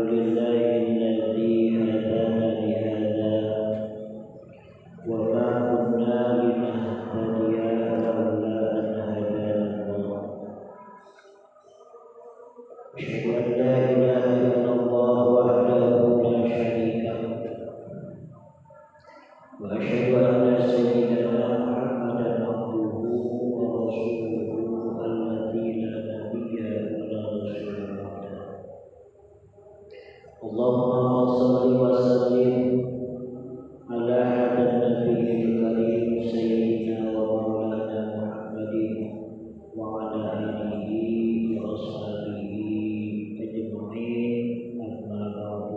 لله الذي هدانا لهذا وما كنا لنهتدي لولا أن هدانا الله أشهد أن لا إله إلا الله وحده لا شريك له وأشهد أن سيدنا محمدا عبده ورسوله الذي لا نبي ولا رسول بعده اللهم صل وسلم على هذا النبي الكريم سيدنا ومولانا محمد وعلى آله وأصحابه أجمعين أما بعد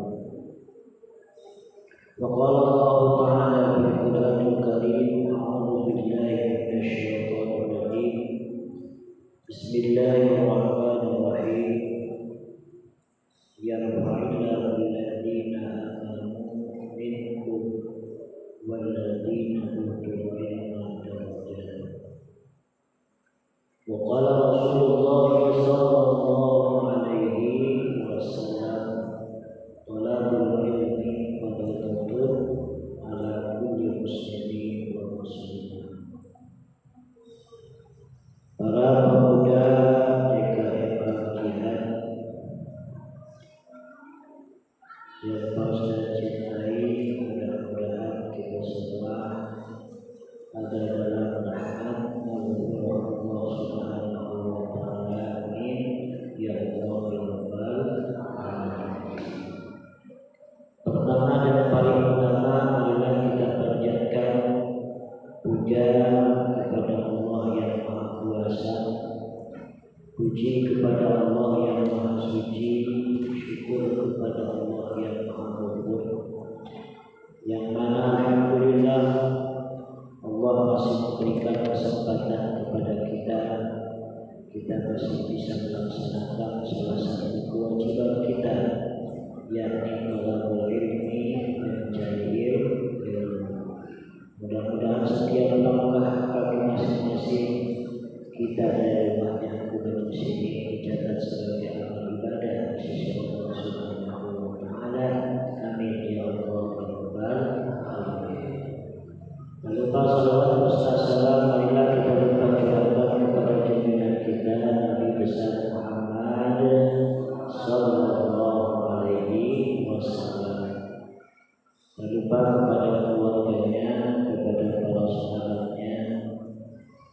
وقال الله تعالى في القرآن الكريم أعوذ بالله من الشيطان الرجيم بسم الله الرحمن الرحيم يرفع الله الذين آمنوا منكم والذين أوتوا العلم درجات وقال رسول الله صلى الله عليه وسلم طلب العلم فريضة على كل مسلم ومسلمة. Para pemuda DKM Al-Jihad yang saya cintai, mudah-mudahan kita semua ada dalam rahmat Allah Subhanahu wa Ta'ala. Amin ya Allah ya Rabbal Alamin. Pertama dan paling utama, marilah kita panjatkan puja kepada Allah yang Maha Kuasa, puji kepada Allah yang Maha Suci, syukur kepada Allah yang Maha Ghafur, yang mana alhamdulillah Allah masih memberikan kesempatan kepada kita masih bisa melaksanakan salah satu kewajiban kita, yakni talabul ilmi, mencari ilmu. Mudah-mudahan setiap langkah kaki masing-masing kita dari rumahnya kemudian di sini dicatat sebagai amal ibadah di sisi Allah Subhanahu wa Ta'ala. Amin ya Allah ya Rabbal Alamin. Lupa salawat dan salam, marilah kita curahkan kepada junjungan kita Nabi besar Muhammad sallallahu alaihi wasallam. Lupa kepada keluarganya, kepada para sahabatnya,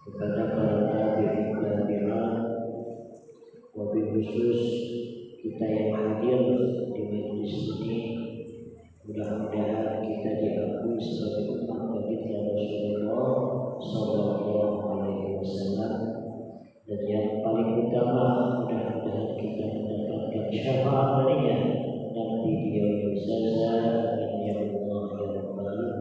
kepada para tabi'in tabi'at, wabil khusus kita yang hadir di majelis ini. Mudah-mudahan kita diakui sebagai umat baginda Rasulullah sallallahu alaihi wasallam, dan yang paling utama mudah-mudahan kita mendapatkan syafaat darinya nanti di yaumul jazaa. Amin ya Allah ya Rabbal Alamin.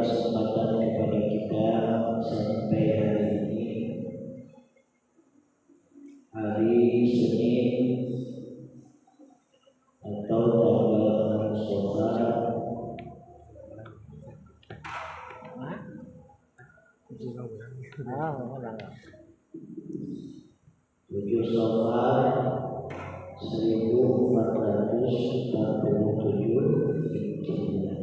kesempatan kepada kita sampai hari ini, hari Senin atau tanggal 6 Safar 7 Safar 1447 Hijriah.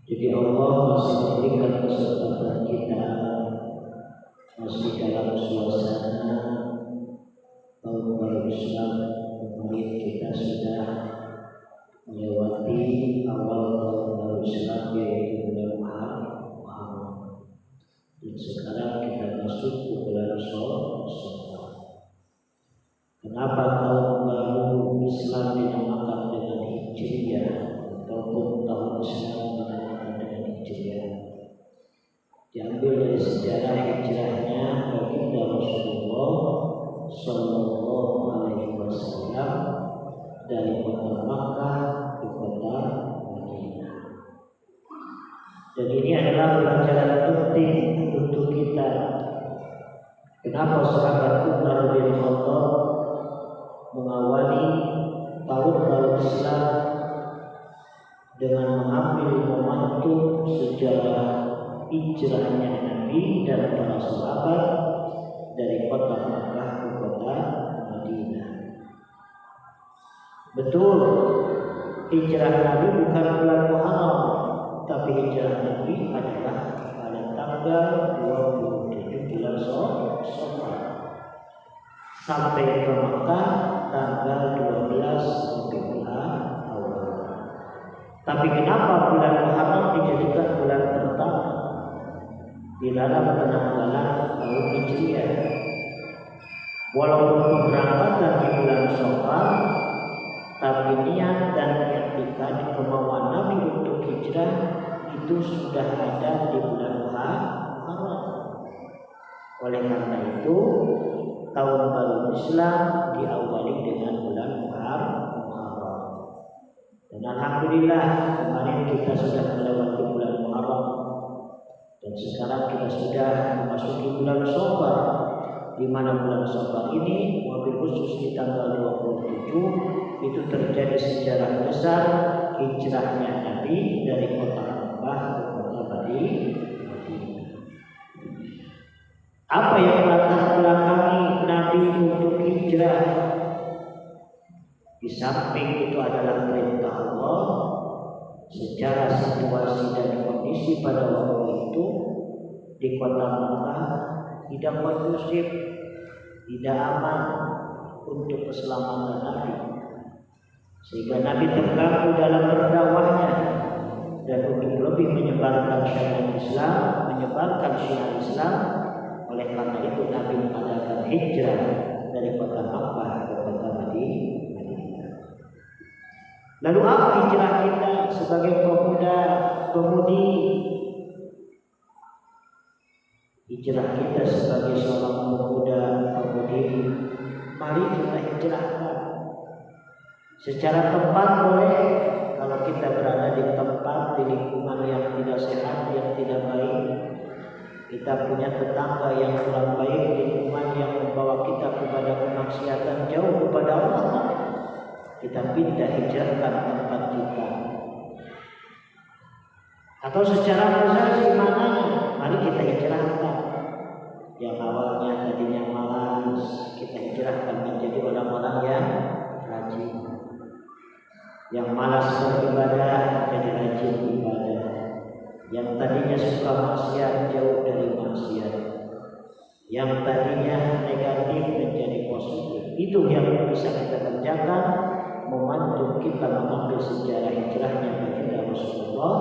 Jadi Allah masih memberikan kesempatan kita masih dalam suasana tahun baru Islam. Kemarin kita sudah melewati awal tahun baru Islam, yaitu bulan Muharram, dan sekarang kita masuk ke bulan Syawal. Kenapa tahun baru Islam dinamakan dengan Hijriah ataupun tahun Islam dinamakan dengan Hijriah? Diambil dari sejarah hijrahnya baginda Rasulullah Sallallahu Alaihi Wasallam dari kota Makkah ke kota Madinah. Dan ini adalah pelajaran penting untuk kita. Kenapa sahabat Umar bin Khattab mengawali tahun baru Islam dengan mengambil momentum sejarah hijrahnya Nabi dan para sahabat dari kota Makkah ke kota Madinah. Betul, hijrah Nabi bukan bulan Muharram, tapi hijrah Nabi adalah pada tanggal 27 bulan Safar sampai ke Makkah tanggal 12 bulan awal. Tapi kenapa bulan Muharram dijadikan bulan pertama di dalam penanggalan tahun Hijriah? Walaupun keberangkatan di bulan Safar, tapi niat dan i'tikad kemauan Nabi untuk hijrah itu sudah ada di bulan Muharram. Oleh karena itu, tahun baru Islam diawali dengan bulan Muharram. Dan alhamdulillah kemarin kita sudah melewati bulan Muharram, dan sekarang kita sudah memasuki bulan Safar, di mana bulan Safar ini wabil khusus di tanggal 27 itu terjadi sejarah besar hijrahnya Nabi dari kota Makkah ke kota Madinah. Apa yang melatar belakangi Nabi untuk hijrah? Di samping itu adalah perintah Allah, secara situasi dan kondisi pada waktu itu di kota Makkah tidak kondusif, tidak aman untuk keselamatan Nabi, sehingga Nabi terganggu dalam berdakwahnya. Dan untuk lebih menyebarkan syariat Islam, menyebarkan syiar Islam, oleh karena itu Nabi mengadakan hijrah dari kota Makkah ke kota Madinah. Lalu apa hijrah kita sebagai pemuda-pemudi? Hijrah kita sebagai seorang pemuda-pemudi, mari kita hijrahkan. Secara tempat boleh, kalau kita berada di tempat, di lingkungan yang tidak sehat, yang tidak baik, kita punya tetangga yang kurang baik, lingkungan yang membawa kita kepada kemaksiatan, jauh kepada Allah, kita pindah hijrahkan tempat kita. Atau secara mazazi mananya, mari kita hijrahkan. Yang awalnya tadinya malas, kita hijrahkan menjadi orang-orang yang rajin. Yang malas beribadah menjadi rajin ibadah. Yang tadinya suka maksiat jauh dari maksiat. Yang tadinya negatif menjadi positif. Itu yang bisa kita kerjakan, membantu kita mengambil sejarah hijrahnya baginda Rasulullah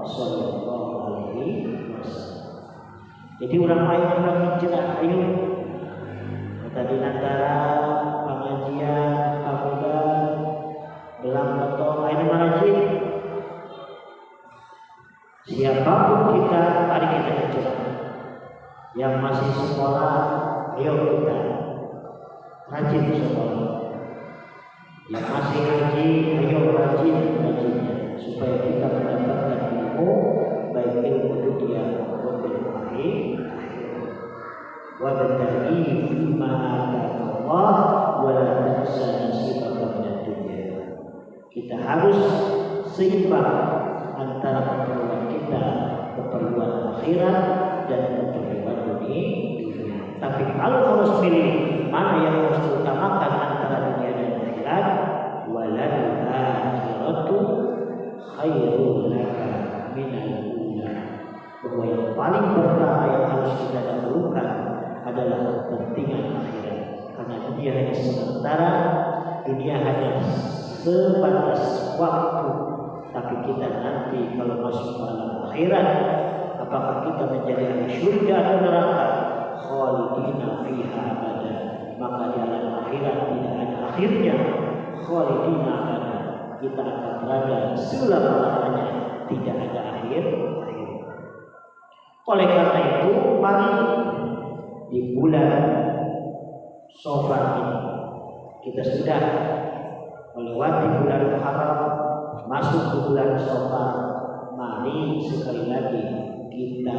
Sallallahu Alaihi Wasallam. Jadi orang hijrah, ayo tadi antara pengajian, pemuda, belang betul, ini marajin. Siapapun kita, mari kita hijrah. Yang masih sekolah, ayo kita rajin sekolah. Yang masih haji, ayo rajin hajinya supaya kita mendapatkan ilmu, baik ilmu dunia maupun ilmu akhir. Wa bata'i fima ataka Allah wa la tansa nasibaka minad dunya. Kita harus seimbang antara keperluan kita, keperluan akhirat dan keperluan dunia. Tapi kalau harus pilih mana yang harus diutamakan antara dunia dan akhirat, walal akhiratu khairul laka minal ula. Bahwa yang paling pertama yang harus kita dahulukan adalah kepentingan akhirat. Karena dunia hanya sementara, dunia hanya sebatas waktu. Tapi kita nanti kalau masuk ke alam akhirat, apakah kita menjadi ahli syurga atau neraka? Khalidina fiha abada. Maka di alam akhirat tidak ada akhirnya. Khalidina abada. Kita akan berada selama-lamanya, tidak ada akhir. Oleh karena itu, mari di bulan Syawal ini kita sudah melewati bulan Muharram, masuk ke bulan Syawal. Mari sekali lagi kita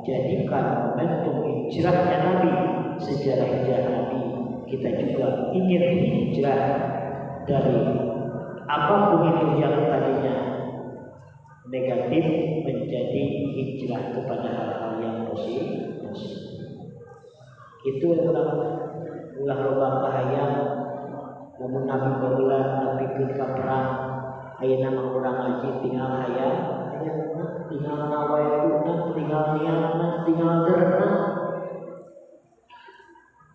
jadikan momentum hijrahnya Nabi, sejarah hijrah Nabi. Kita juga ingin hijrah dari apapun itu yang tadinya negatif menjadi hijrah kepada hal-hal yang positif. Itu ulah lobang kahayang, namun Nabi berulang, Nabi ketika perang, ayat nama orang haji tinggal hayang, tinggal nawaituna, tinggal niatna, tinggal derna.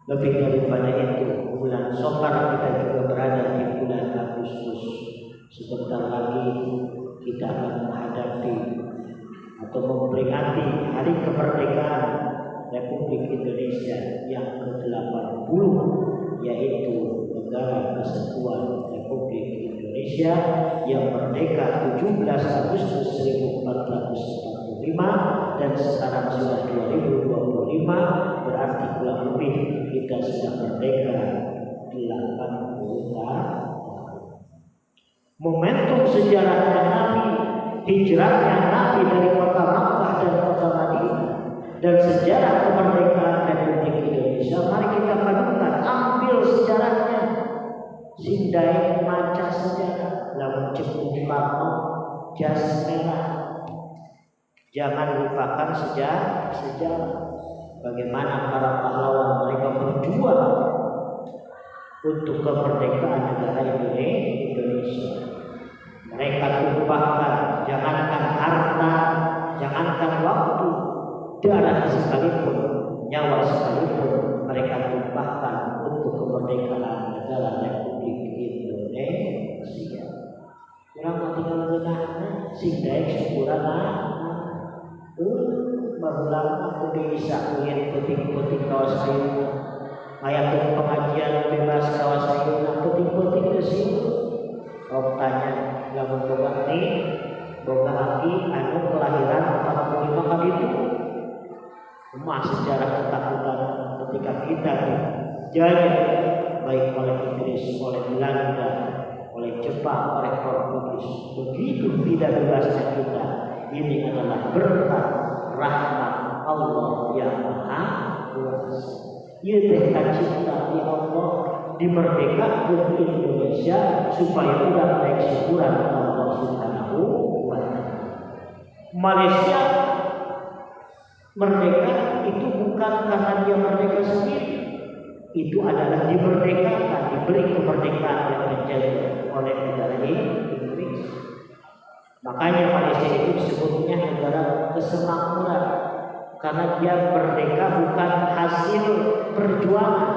Lebih daripada itu, bulan Syawal kita juga berada di bulan Agustus. Sebentar lagi kita akan menghadapi atau memperingati hari kemerdekaan Republik Indonesia yang ke-80, yaitu Negara Kesatuan Republik Indonesia yang merdeka 17 Agustus 1445 dan sekarang sudah 2025, berarti kurang lebih kita sudah merdeka 80 tahun. Momentum sejarahnya Nabi, hijrahnya Nabi dari kota Makkah dan kota Madinah, dan sejarah kemerdekaan Republik Indonesia, mari kita padukan, ambil sejarahnya, sindai maca sejarah, lamun cekung parno jas merah. Jangan lupakan sejarah, bagaimana para pahlawan mereka berjuang untuk kemerdekaan negara Indonesia. Mereka tumpahkan, jangankan harta, jangankan waktu, darah sekalipun, nyawa sekalipun, mereka tumpahkan untuk kemerdekaan negara Republik Indonesia. Kurang mati ngenahna, sindai syukurana, barulang aku bisa ingin peting-peting kawas ayuna, ngayakin pengajian bebas kawas ayuna, peting-peting di sini. Kau tanya, lamun boga boga haki anu kelahiran 45 kali itu. Rumah sejarah ketakutan ketika kita dijajah baik oleh Inggris, oleh Belanda, oleh Jepang, oleh Portugis. Begitu tidak bebasnya kita. Ini adalah berkat rahmat Allah yang Maha Kuasa. Ia tekan cinta di Allah, dimerdekakan Indonesia supaya udah naik syukuran Allah Subhanahu wa Ta'ala. Malaysia merdeka itu bukan karena dia merdeka sendiri, itu adalah dimerdekakan, diberi kemerdekaan oleh penjajah, oleh negara Inggris. Makanya Malaysia itu disebutnya negara kesemakmuran, karena dia merdeka bukan hasil perjuangan,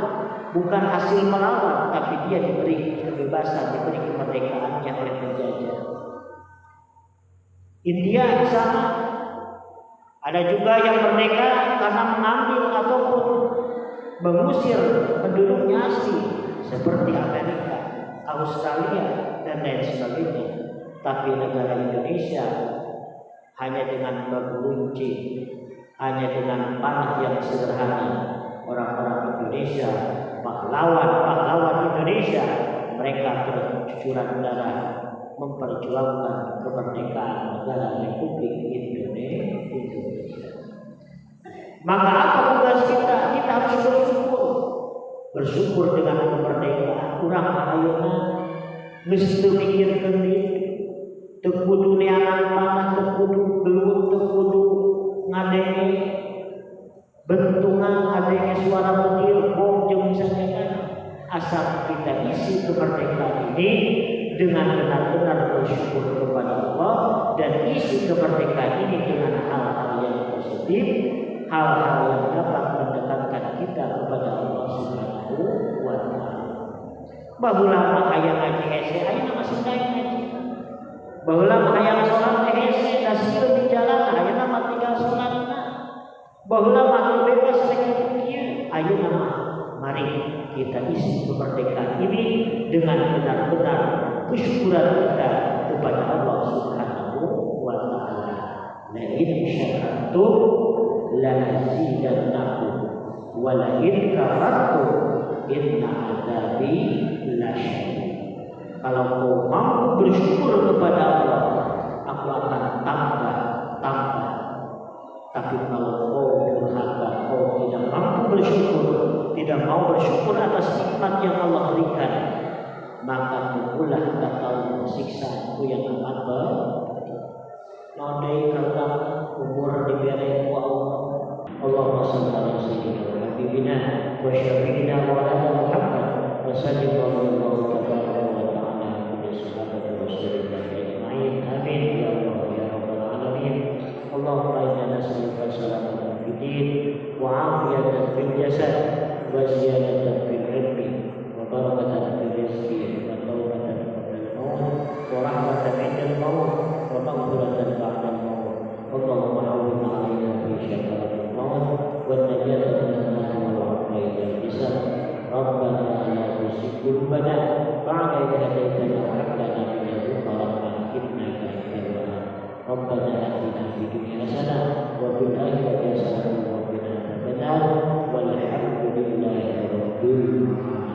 bukan hasil melawan, tapi dia diberi kebebasan, diberi kemerdekaannya oleh penjajah. India sama, ada juga yang merdeka karena mengambil ataupun mengusir penduduknya asli, seperti Amerika, Australia, dan lain sebagainya. Tapi negara Indonesia hanya dengan bambu runcing, hanya dengan panah yang sederhana, orang-orang Indonesia, pahlawan Indonesia, mereka bercucuran darah memperjuangkan kemerdekaan negara Republik Indonesia. Maka apa tugas kita? Kita harus bersyukur. Bersyukur dengan kemerdekaan. Urang ayeuna geus teu mikirkeun dieu. Teu kudu neangan panah, teu kudu gelut, teu kudu ngadenge bentungan, ngadenge suara petir, bom jeung misalnya. Asal kita isi kemerdekaan ini dengan benar-benar bersyukur kepada Allah dan isi kemerdekaan ini dengan hal-hal yang positif, hal-hal yang dapat mendekatkan kita kepada Allah Subhanahu wa Ta'ala. Baheula mah hayang ngaji hese, ayeuna masih daek ngaji. Baheula mah hayang salat hese, da sieun di jalan ayeuna mah tinggal salatna. Baheula mah bebas rek kieu, ayeuna mah mari kita isi kemerdekaan ini dengan benar-benar kesyukuran kita kepada Allah Subhanahu wa Ta'ala. La in syakartum la azidannakum wa la in kafartum inna adzabi lasyadid. Kalau kau mampu bersyukur kepada Allah, aku akan tambah. Tapi kalau kau durhaka, kau tidak mampu bersyukur, tidak mau bersyukur atas nikmat yang Allah berikan, maka tunggulah kata siksa yang amat berat. Nodai kata umur diberi ku Allah. Allahumma shalli ala sayyidina wa habibina wa syafiina wa ala Muhammad wa sallallahu tabaraka wa ta'ala ala sahabati Rasulillah ajma'in. Amin ya Allah ya rabbal alamin. Allahumma inna nas'aluka salamatan fid din wa 'afiyatan fil jasad wa ziyadatan fil ilmi wa barakatan fil rizqi wa tawbatan qabla al-maut wa rahmatan 'inda al-maut wa maghfiratan ba'da al-maut. Allahumma hawwin 'alaina fi syakaratil maut wa najatan min an-nar wal 'afwa ila al-hisab. Rabbana la tuzigh qulubana ba'da idh hadaytana wa hab lana min ladunka rahmatan innaka antal wahhab. Rabbana atina fid dunya hasanah wa fil akhirati hasanah wa qina adzabannar. Walhamdulillahi rabbil alamin.